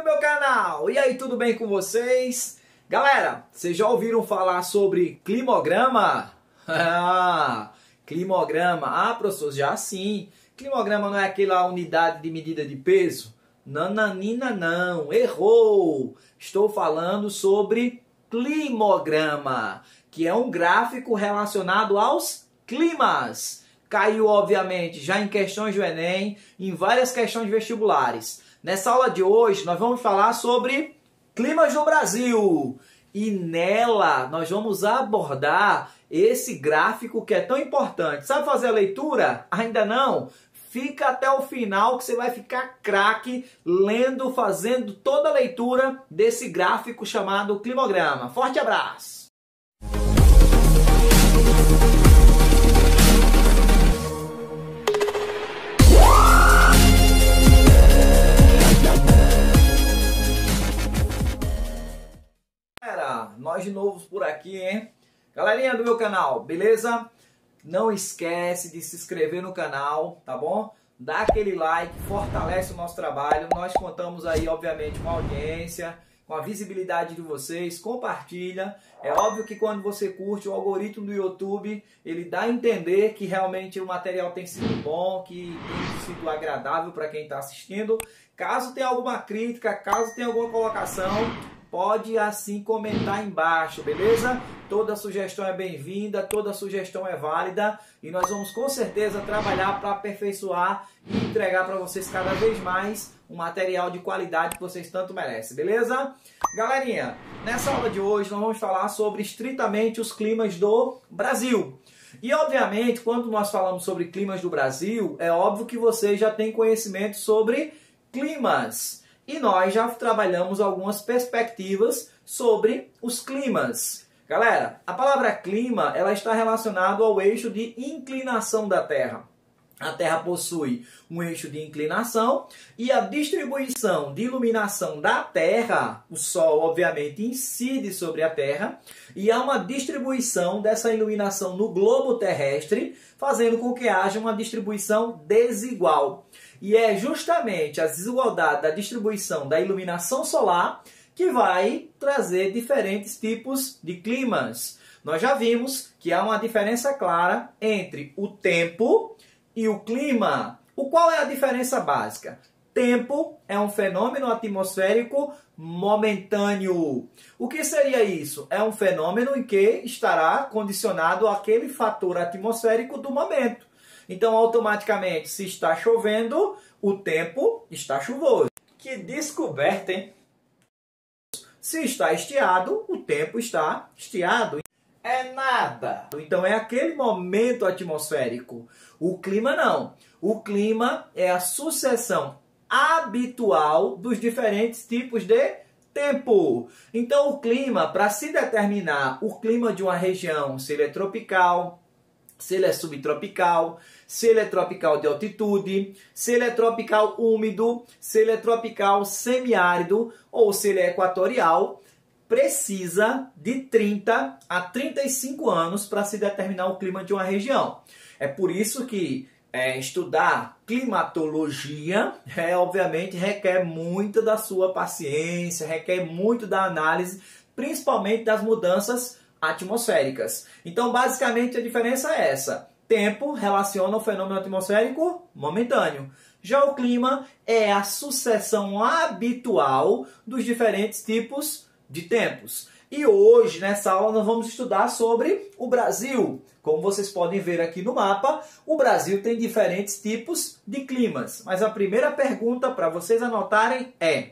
do meu canal! E aí, tudo bem com vocês? Galera, vocês já ouviram falar sobre climograma? Climograma. Ah, professor, já sim. Climograma não é aquela unidade de medida de peso? Nananina não, errou! Estou falando sobre climograma, que é um gráfico relacionado aos climas. Caiu, obviamente, já em questões do Enem, em várias questões vestibulares. Nessa aula de hoje, nós vamos falar sobre climas do Brasil. E nela, nós vamos abordar esse gráfico que é tão importante. Sabe fazer a leitura? Ainda não? Fica até o final que você vai ficar craque lendo, fazendo toda a leitura desse gráfico chamado climograma. Forte abraço! Nós de novo por aqui, hein? Galerinha do meu canal, beleza? Não esquece de se inscrever no canal, tá bom? Dá aquele like, fortalece o nosso trabalho. Nós contamos aí, obviamente, com a audiência, com a visibilidade de vocês. Compartilha. É óbvio que quando você curte, o algoritmo do YouTube, ele dá a entender que realmente o material tem sido bom, que tem sido agradável para quem está assistindo. Caso tenha alguma crítica, caso tenha alguma colocação, pode assim comentar embaixo, beleza? Toda sugestão é bem-vinda, toda sugestão é válida e nós vamos com certeza trabalhar para aperfeiçoar e entregar para vocês cada vez mais um material de qualidade que vocês tanto merecem, beleza? Galerinha, nessa aula de hoje nós vamos falar sobre estritamente os climas do Brasil. E obviamente, quando nós falamos sobre climas do Brasil, é óbvio que vocês já têm conhecimento sobre climas. E nós já trabalhamos algumas perspectivas sobre os climas. Galera, a palavra clima ela está relacionada ao eixo de inclinação da Terra. A Terra possui um eixo de inclinação e a distribuição de iluminação da Terra, o Sol obviamente incide sobre a Terra, e há uma distribuição dessa iluminação no globo terrestre, fazendo com que haja uma distribuição desigual. E é justamente a desigualdade da distribuição da iluminação solar que vai trazer diferentes tipos de climas. Nós já vimos que há uma diferença clara entre o tempo e o clima. Qual é a diferença básica? Tempo é um fenômeno atmosférico momentâneo. O que seria isso? É um fenômeno em que estará condicionado àquele fator atmosférico do momento. Então, automaticamente, se está chovendo, o tempo está chuvoso. Que descoberta, hein? Se está estiado, o tempo está estiado. É nada. Então, é aquele momento atmosférico. O clima não. O clima é a sucessão habitual dos diferentes tipos de tempo. Então, o clima, para se determinar o clima de uma região, se ele é tropical, se ele é subtropical, se ele é tropical de altitude, se ele é tropical úmido, se ele é tropical semiárido ou se ele é equatorial, precisa de 30 a 35 anos para se determinar o clima de uma região. É por isso que estudar climatologia, obviamente, requer muito da sua paciência, requer muito da análise, principalmente das mudanças atmosféricas. Então, basicamente, a diferença é essa. Tempo relaciona o fenômeno atmosférico momentâneo. Já o clima é a sucessão habitual dos diferentes tipos de tempos. E hoje, nessa aula, nós vamos estudar sobre o Brasil. Como vocês podem ver aqui no mapa, o Brasil tem diferentes tipos de climas. Mas a primeira pergunta para vocês anotarem é: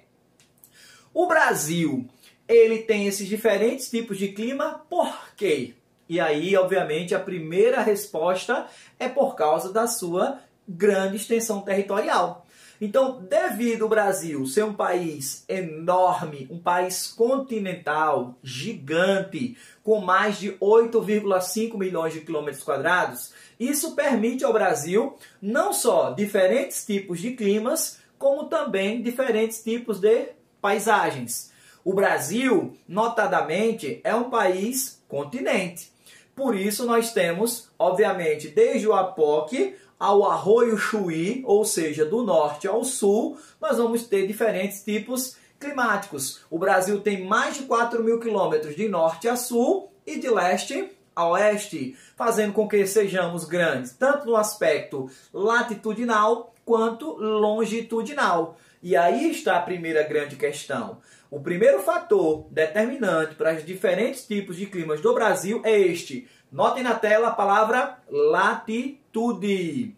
o Brasil, ele tem esses diferentes tipos de clima por quê? E aí, obviamente, a primeira resposta é por causa da sua grande extensão territorial. Então, devido ao Brasil ser um país enorme, um país continental, gigante, com mais de 8,5 milhões de quilômetros quadrados, isso permite ao Brasil não só diferentes tipos de climas, como também diferentes tipos de paisagens. O Brasil, notadamente, é um país continente. Por isso nós temos, obviamente, desde o Apoque ao Arroio Chuí, ou seja, do norte ao sul, nós vamos ter diferentes tipos climáticos. O Brasil tem mais de 4.000 quilômetros de norte a sul e de leste a oeste, fazendo com que sejamos grandes, tanto no aspecto latitudinal quanto longitudinal. E aí está a primeira grande questão. O primeiro fator determinante para os diferentes tipos de climas do Brasil é este. Notem na tela a palavra latitude.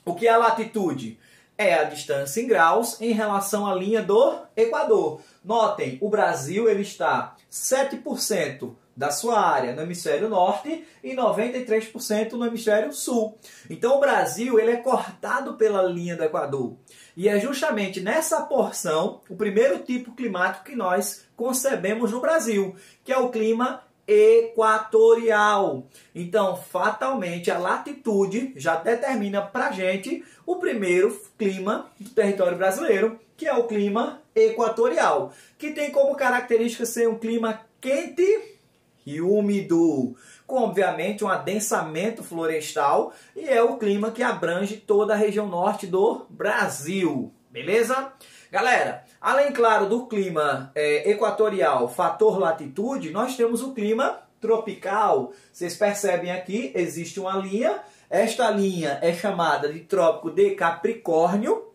O que é a latitude? É a distância em graus em relação à linha do Equador. Notem, o Brasil ele está 7% da sua área no hemisfério norte e 93% no hemisfério sul. Então o Brasil ele é cortado pela linha do Equador. E é justamente nessa porção o primeiro tipo climático que nós concebemos no Brasil, que é o clima equatorial. Então, fatalmente, a latitude já determina para a gente o primeiro clima do território brasileiro, que é o clima equatorial, que tem como característica ser um clima quente e úmido, com obviamente um adensamento florestal, e é o clima que abrange toda a região norte do Brasil, beleza? Galera, além, claro, do clima equatorial, fator latitude, nós temos o clima tropical. Vocês percebem aqui, existe uma linha, esta linha é chamada de Trópico de Capricórnio,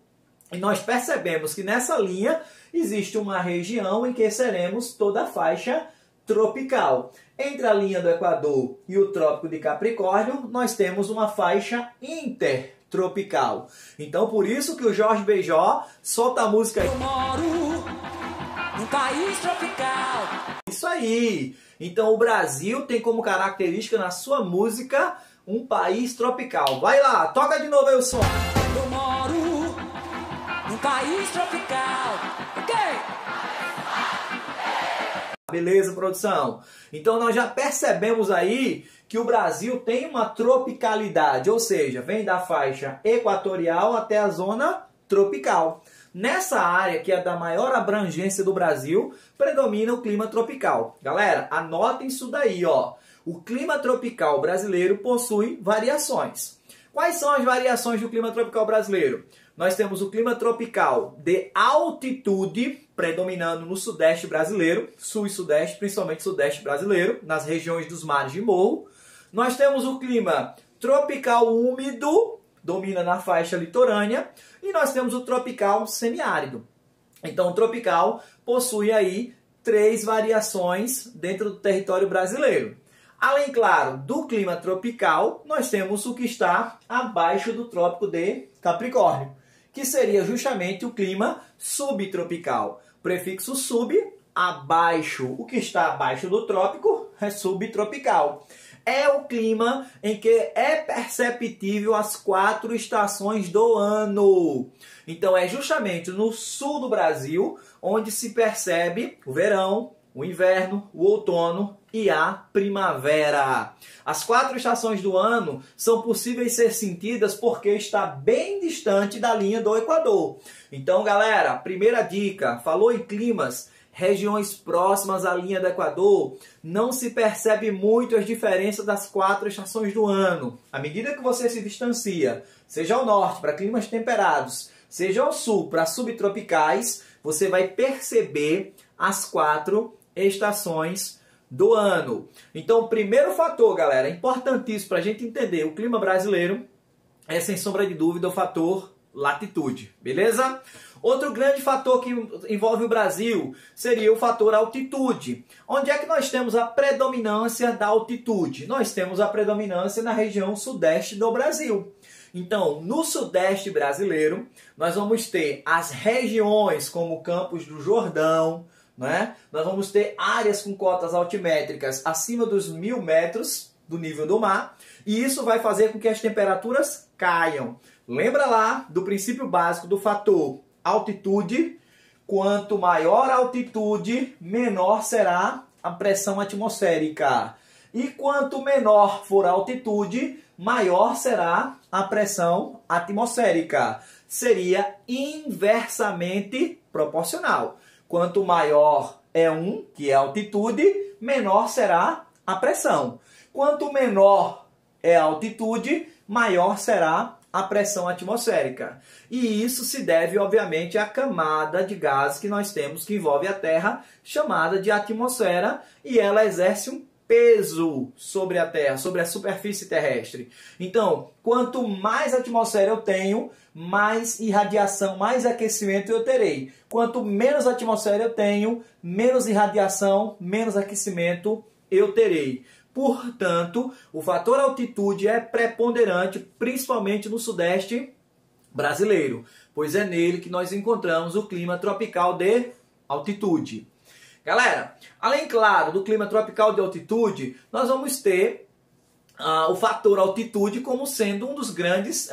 e nós percebemos que nessa linha existe uma região em que seremos toda a faixa tropical. Entre a linha do Equador e o Trópico de Capricórnio, nós temos uma faixa intertropical. Então, por isso que o Jorge Benjor solta a música aí. Eu moro num país tropical. Isso aí! Então, o Brasil tem como característica na sua música um país tropical. Vai lá, toca de novo aí o som. Eu moro num país tropical. Ok? Beleza, produção? Então nós já percebemos aí que o Brasil tem uma tropicalidade, ou seja, vem da faixa equatorial até a zona tropical. Nessa área, que é da maior abrangência do Brasil, predomina o clima tropical. Galera, anotem isso daí, ó. O clima tropical brasileiro possui variações. Quais são as variações do clima tropical brasileiro? Nós temos o clima tropical de altitude, predominando no sudeste brasileiro, sul e sudeste, principalmente sudeste brasileiro, nas regiões dos mares de morro. Nós temos o clima tropical úmido, domina na faixa litorânea, e nós temos o tropical semiárido. Então, o tropical possui aí 3 variações dentro do território brasileiro. Além, claro, do clima tropical, nós temos o que está abaixo do Trópico de Capricórnio, que seria justamente o clima subtropical. Prefixo sub, abaixo. O que está abaixo do trópico é subtropical. É o clima em que é perceptível as 4 estações do ano. Então é justamente no sul do Brasil onde se percebe o verão, o inverno, o outono e a primavera. As 4 estações do ano são possíveis ser sentidas porque está bem distante da linha do Equador. Então, galera, primeira dica, falou em climas, regiões próximas à linha do Equador, não se percebe muito as diferenças das 4 estações do ano. À medida que você se distancia, seja ao norte para climas temperados, seja ao sul para subtropicais, você vai perceber as 4 estações do ano. Então, o primeiro fator, galera, importantíssimo para a gente entender o clima brasileiro é, sem sombra de dúvida, o fator latitude, beleza? Outro grande fator que envolve o Brasil seria o fator altitude. Onde é que nós temos a predominância da altitude? Nós temos a predominância na região sudeste do Brasil. Então, no sudeste brasileiro, nós vamos ter as regiões como Campos do Jordão, né? Nós vamos ter áreas com cotas altimétricas acima dos 1.000 metros do nível do mar, e isso vai fazer com que as temperaturas caiam. Lembra lá do princípio básico do fator altitude? Quanto maior a altitude, menor será a pressão atmosférica. E quanto menor for a altitude, maior será a pressão atmosférica. Seria inversamente proporcional. Quanto maior é que é a altitude, menor será a pressão. Quanto menor é a altitude, maior será a pressão atmosférica. E isso se deve, obviamente, à camada de gases que nós temos que envolve a Terra, chamada de atmosfera, e ela exerce um peso sobre a Terra, sobre a superfície terrestre. Então, quanto mais atmosfera eu tenho, mais irradiação, mais aquecimento eu terei. Quanto menos atmosfera eu tenho, menos irradiação, menos aquecimento eu terei. Portanto, o fator altitude é preponderante, principalmente no sudeste brasileiro, pois é nele que nós encontramos o clima tropical de altitude. Galera, além, claro, do clima tropical de altitude, nós vamos ter o fator altitude como sendo um dos grandes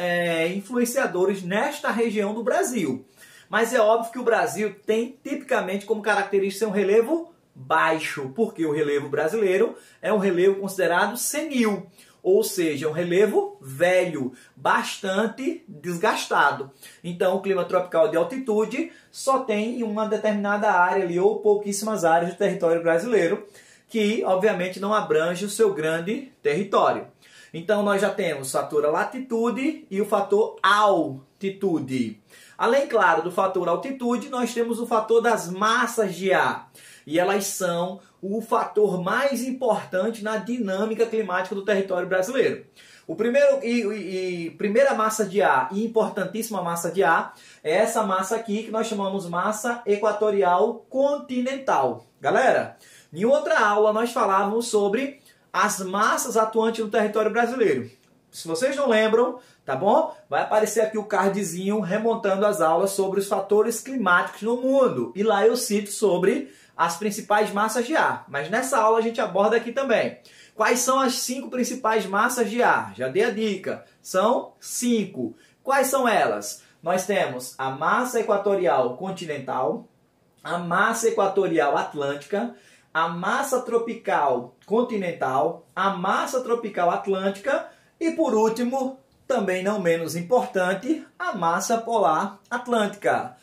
influenciadores nesta região do Brasil. Mas é óbvio que o Brasil tem tipicamente como característica um relevo baixo, porque o relevo brasileiro é um relevo considerado senil, ou seja, um relevo velho, bastante desgastado. Então, o clima tropical de altitude só tem em uma determinada área ali, ou pouquíssimas áreas do território brasileiro, que obviamente não abrange o seu grande território. Então, nós já temos o fator latitude e o fator altitude. Além, claro, do fator altitude, nós temos o fator das massas de ar. E elas são o fator mais importante na dinâmica climática do território brasileiro. O primeira massa de ar e importantíssima massa de ar é essa massa aqui que nós chamamos massa equatorial continental. Galera, em outra aula nós falávamos sobre as massas atuantes no território brasileiro. Se vocês não lembram, tá bom? Vai aparecer aqui o cardzinho remontando as aulas sobre os fatores climáticos no mundo. E lá eu cito sobre as principais massas de ar. Mas nessa aula a gente aborda aqui também. Quais são as 5 principais massas de ar? Já dei a dica. São 5. Quais são elas? Nós temos a massa equatorial continental, a massa equatorial atlântica, a massa tropical continental, a massa tropical atlântica e, por último, também não menos importante, a massa polar atlântica.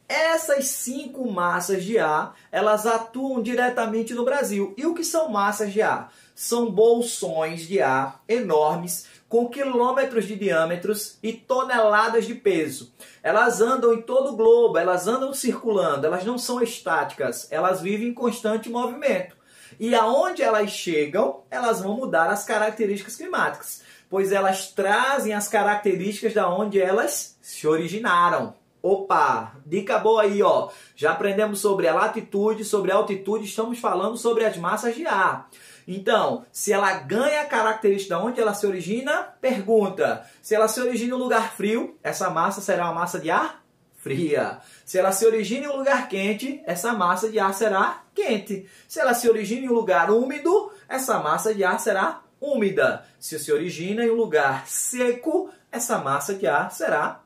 Essas 5 massas de ar, elas atuam diretamente no Brasil. E o que são massas de ar? São bolsões de ar enormes, com quilômetros de diâmetros e toneladas de peso. Elas andam em todo o globo, elas andam circulando, elas não são estáticas, elas vivem em constante movimento. E aonde elas chegam, elas vão mudar as características climáticas, pois elas trazem as características da onde elas se originaram. Opa, dica boa aí, ó. Já aprendemos sobre a latitude, sobre a altitude, estamos falando sobre as massas de ar. Então, se ela ganha a característica de onde ela se origina, pergunta. Se ela se origina em um lugar frio, essa massa será uma massa de ar fria. Se ela se origina em um lugar quente, essa massa de ar será quente. Se ela se origina em um lugar úmido, essa massa de ar será úmida. Se se origina em um lugar seco, essa massa de ar será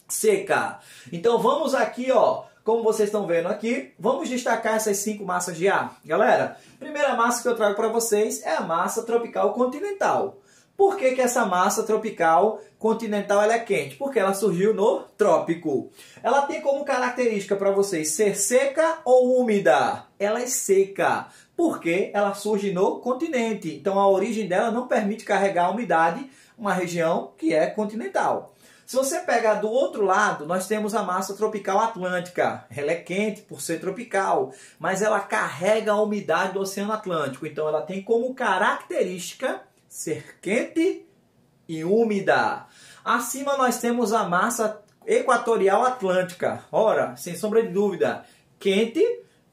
seca. Então vamos aqui, ó, como vocês estão vendo aqui, vamos destacar essas 5 massas de ar. Galera, a primeira massa que eu trago para vocês é a massa tropical continental. Por que essa massa tropical continental ela é quente? Porque ela surgiu no trópico. Ela tem como característica para vocês ser seca ou úmida? Ela é seca, porque ela surge no continente. Então a origem dela não permite carregar a umidade, uma região que é continental. Se você pegar do outro lado, nós temos a massa tropical atlântica. Ela é quente por ser tropical, mas ela carrega a umidade do Oceano Atlântico. Então ela tem como característica ser quente e úmida. Acima nós temos a massa equatorial atlântica. Ora, sem sombra de dúvida, quente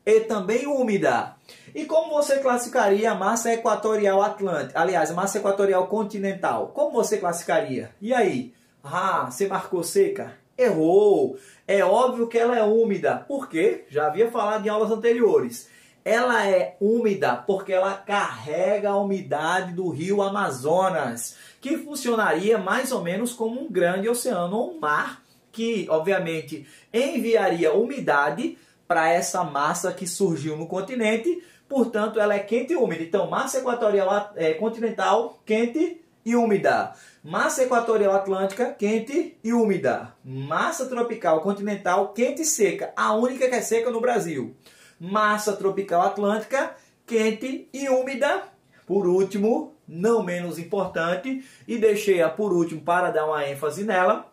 e também úmida. E como você classificaria a massa equatorial atlântica? Aliás, a massa equatorial continental. Como você classificaria? E aí? Ah, você marcou seca? Errou! É óbvio que ela é úmida. Por quê? Já havia falado em aulas anteriores. Ela é úmida porque ela carrega a umidade do rio Amazonas, que funcionaria mais ou menos como um grande oceano ou um mar, que obviamente enviaria umidade para essa massa que surgiu no continente. Portanto, ela é quente e úmida. Então, massa equatorial continental, quente e úmida. Massa equatorial atlântica, quente e úmida. Massa tropical continental, quente e seca. A única que é seca no Brasil. Massa tropical atlântica, quente e úmida. Por último, não menos importante, e deixei-a por último para dar uma ênfase nela,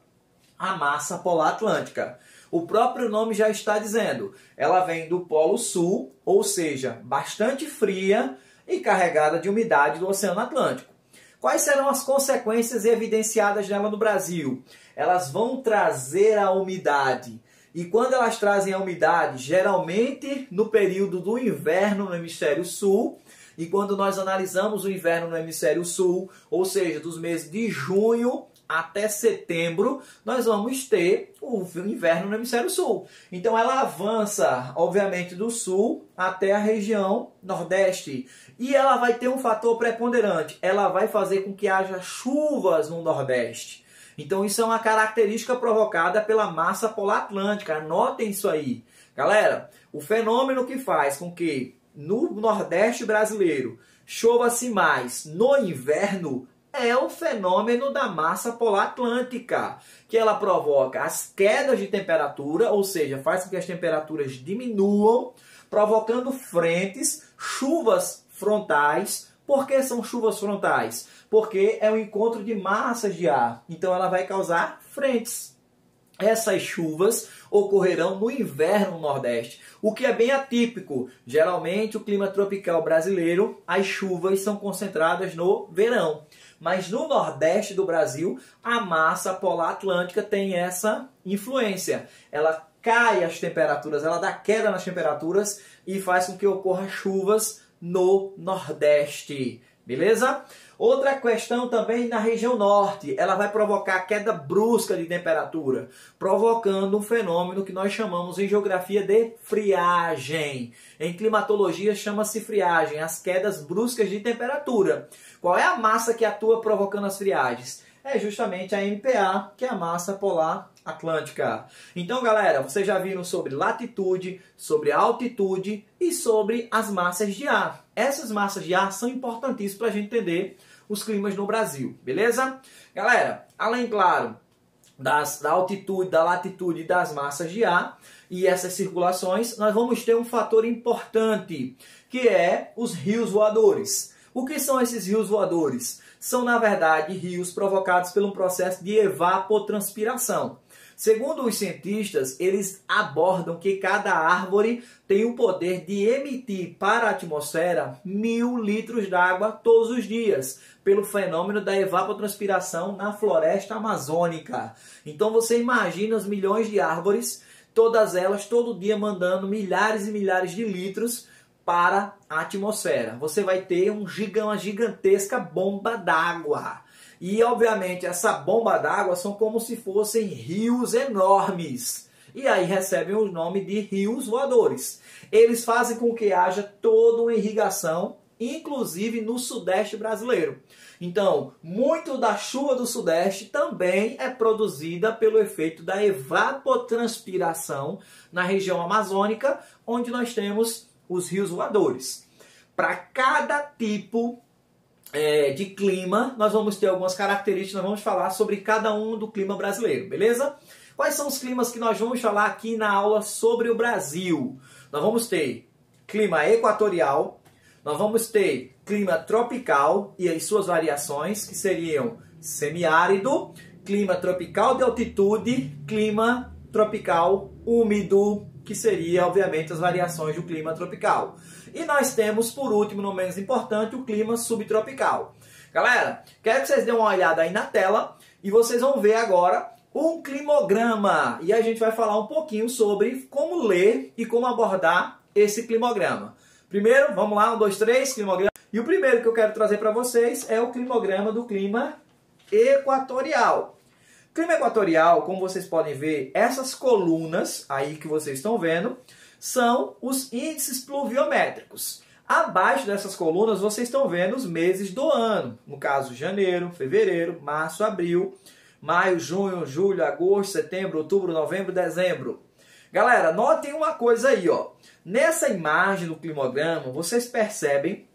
a massa polar atlântica. O próprio nome já está dizendo, ela vem do Polo Sul, ou seja, bastante fria e carregada de umidade do Oceano Atlântico. Quais serão as consequências evidenciadas nela no Brasil? Elas vão trazer a umidade. E quando elas trazem a umidade, geralmente no período do inverno no hemisfério sul, e quando nós analisamos o inverno no hemisfério sul, ou seja, dos meses de junho até setembro, nós vamos ter o inverno no hemisfério sul. Então ela avança, obviamente, do sul até a região nordeste. E ela vai ter um fator preponderante. Ela vai fazer com que haja chuvas no nordeste. Então isso é uma característica provocada pela massa polar atlântica. Anotem isso aí. Galera, o fenômeno que faz com que no nordeste brasileiro chova-se mais no inverno é o fenômeno da massa polar atlântica, que ela provoca as quedas de temperatura, ou seja, faz com que as temperaturas diminuam, provocando frentes, chuvas frontais. Por que são chuvas frontais? Porque é o encontro de massas de ar, então ela vai causar frentes. Essas chuvas ocorrerão no inverno no Nordeste, o que é bem atípico. Geralmente, o clima tropical brasileiro, as chuvas são concentradas no verão. Mas no Nordeste do Brasil, a massa polar atlântica tem essa influência. Ela cai as temperaturas, ela dá queda nas temperaturas e faz com que ocorra chuvas no Nordeste. Beleza? Outra questão também na região norte, ela vai provocar queda brusca de temperatura, provocando um fenômeno que nós chamamos em geografia de friagem. Em climatologia chama-se friagem, as quedas bruscas de temperatura. Qual é a massa que atua provocando as friagens? É justamente a MPA, que é a massa polar atlântica. Então, galera, vocês já viram sobre latitude, sobre altitude e sobre as massas de ar. Essas massas de ar são importantíssimas para a gente entender os climas no Brasil, beleza? Galera, além, claro, da altitude, da latitude e das massas de ar e essas circulações, nós vamos ter um fator importante, que é os rios voadores. O que são esses rios voadores? São, na verdade, rios provocados por um processo de evapotranspiração. Segundo os cientistas, eles abordam que cada árvore tem o poder de emitir para a atmosfera 1000 litros d'água todos os dias, pelo fenômeno da evapotranspiração na floresta amazônica. Então você imagina os milhões de árvores, todas elas todo dia mandando milhares e milhares de litros para a atmosfera. Você vai ter uma gigantesca bomba d'água. E, obviamente, essa bomba d'água são como se fossem rios enormes. E aí recebem o nome de rios voadores. Eles fazem com que haja toda uma irrigação, inclusive no sudeste brasileiro. Então, muito da chuva do sudeste também é produzida pelo efeito da evapotranspiração na região amazônica, onde nós temos os rios voadores. Para cada tipo de clima, nós vamos ter algumas características, nós vamos falar sobre cada um do clima brasileiro, beleza? Quais são os climas que nós vamos falar aqui na aula sobre o Brasil? Nós vamos ter clima equatorial, nós vamos ter clima tropical e as suas variações, que seriam semiárido, clima tropical de altitude, clima tropical úmido, que seria, obviamente, as variações do clima tropical. E nós temos, por último, não menos importante, o clima subtropical. Galera, quero que vocês dêem uma olhada aí na tela e vocês vão ver agora um climograma. E a gente vai falar um pouquinho sobre como ler e como abordar esse climograma. Primeiro, vamos lá, 1, 2, 3, climograma. E o primeiro que eu quero trazer para vocês é o climograma do clima equatorial. Clima equatorial, como vocês podem ver, essas colunas aí que vocês estão vendo, são os índices pluviométricos. Abaixo dessas colunas vocês estão vendo os meses do ano. No caso, janeiro, fevereiro, março, abril, maio, junho, julho, agosto, setembro, outubro, novembro, dezembro. Galera, notem uma coisa aí, ó. Nessa imagem do climograma, vocês percebem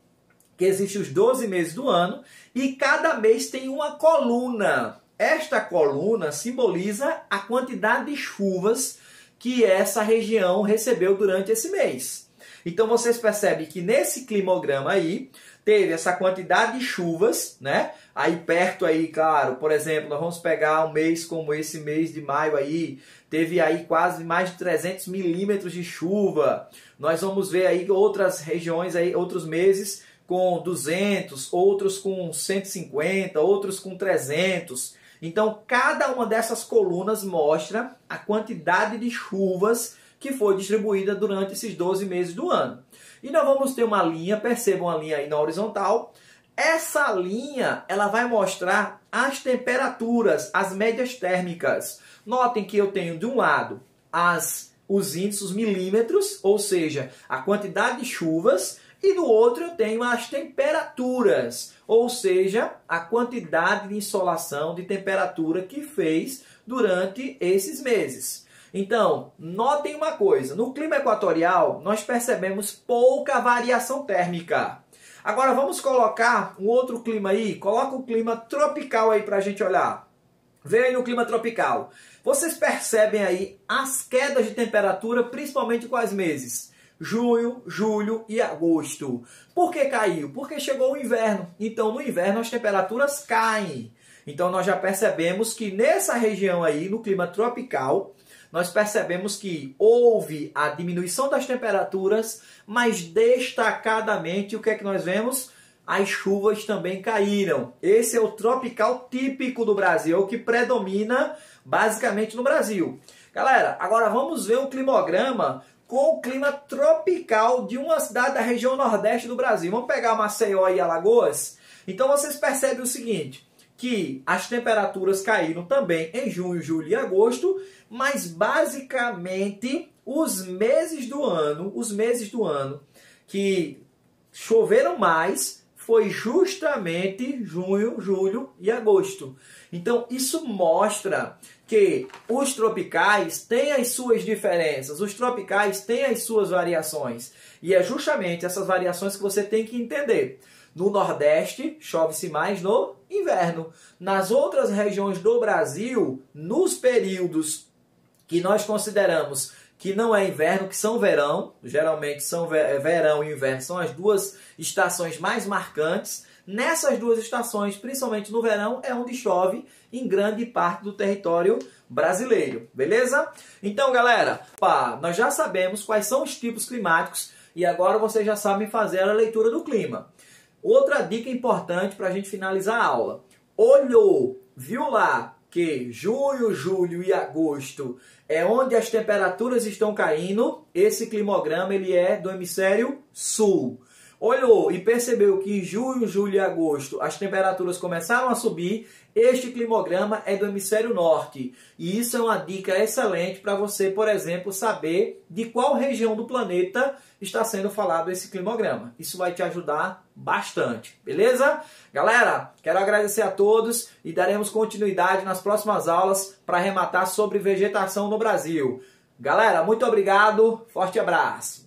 que existem os 12 meses do ano e cada mês tem uma coluna. Esta coluna simboliza a quantidade de chuvas que essa região recebeu durante esse mês. Então vocês percebem que nesse climograma aí, teve essa quantidade de chuvas, né? Aí perto aí, claro, por exemplo, nós vamos pegar um mês como esse mês de maio aí, teve aí quase mais de 300 milímetros de chuva. Nós vamos ver aí outras regiões aí, outros meses com 200, outros com 150, outros com 300. Então, cada uma dessas colunas mostra a quantidade de chuvas que foi distribuída durante esses 12 meses do ano. E nós vamos ter uma linha, percebam a linha aí na horizontal. Essa linha, ela vai mostrar as temperaturas, as médias térmicas. Notem que eu tenho de um lado os índices, os milímetros, ou seja, a quantidade de chuvas, e do outro eu tenho as temperaturas, ou seja, a quantidade de insolação, de temperatura que fez durante esses meses. Então, notem uma coisa, no clima equatorial nós percebemos pouca variação térmica. Agora vamos colocar um outro clima aí, coloca o clima tropical aí para a gente olhar. Vem aí no clima tropical. Vocês percebem aí as quedas de temperatura, principalmente quais meses? Junho, julho e agosto. Por que caiu? Porque chegou o inverno. Então no inverno as temperaturas caem. Então nós já percebemos que nessa região aí, no clima tropical, nós percebemos que houve a diminuição das temperaturas, mas destacadamente o que é que nós vemos? As chuvas também caíram. Esse é o tropical típico do Brasil, o que predomina basicamente no Brasil. Galera, agora vamos ver o climograma com o clima tropical de uma cidade da região nordeste do Brasil. Vamos pegar Maceió e Alagoas? Então vocês percebem o seguinte, que as temperaturas caíram também em junho, julho e agosto, mas basicamente os meses do ano que choveram mais foi justamente junho, julho e agosto. Então isso mostra que os tropicais têm as suas diferenças, os tropicais têm as suas variações. E é justamente essas variações que você tem que entender. No Nordeste, chove-se mais no inverno. Nas outras regiões do Brasil, nos períodos que nós consideramos que não é inverno, que são verão, geralmente são verão e inverno, são as duas estações mais marcantes. Nessas duas estações, principalmente no verão, é onde chove em grande parte do território brasileiro, beleza? Então, galera, nós já sabemos quais são os tipos climáticos e agora vocês já sabem fazer a leitura do clima. Outra dica importante para a gente finalizar a aula. Olhou, viu lá que junho, julho e agosto é onde as temperaturas estão caindo. Esse climograma ele é do hemisfério sul. Olhou e percebeu que em junho, julho e agosto as temperaturas começaram a subir. Este climograma é do hemisfério norte. E isso é uma dica excelente para você, por exemplo, saber de qual região do planeta está sendo falado esse climograma. Isso vai te ajudar bastante, beleza? Galera, quero agradecer a todos e daremos continuidade nas próximas aulas para arrematar sobre vegetação no Brasil. Galera, muito obrigado, forte abraço!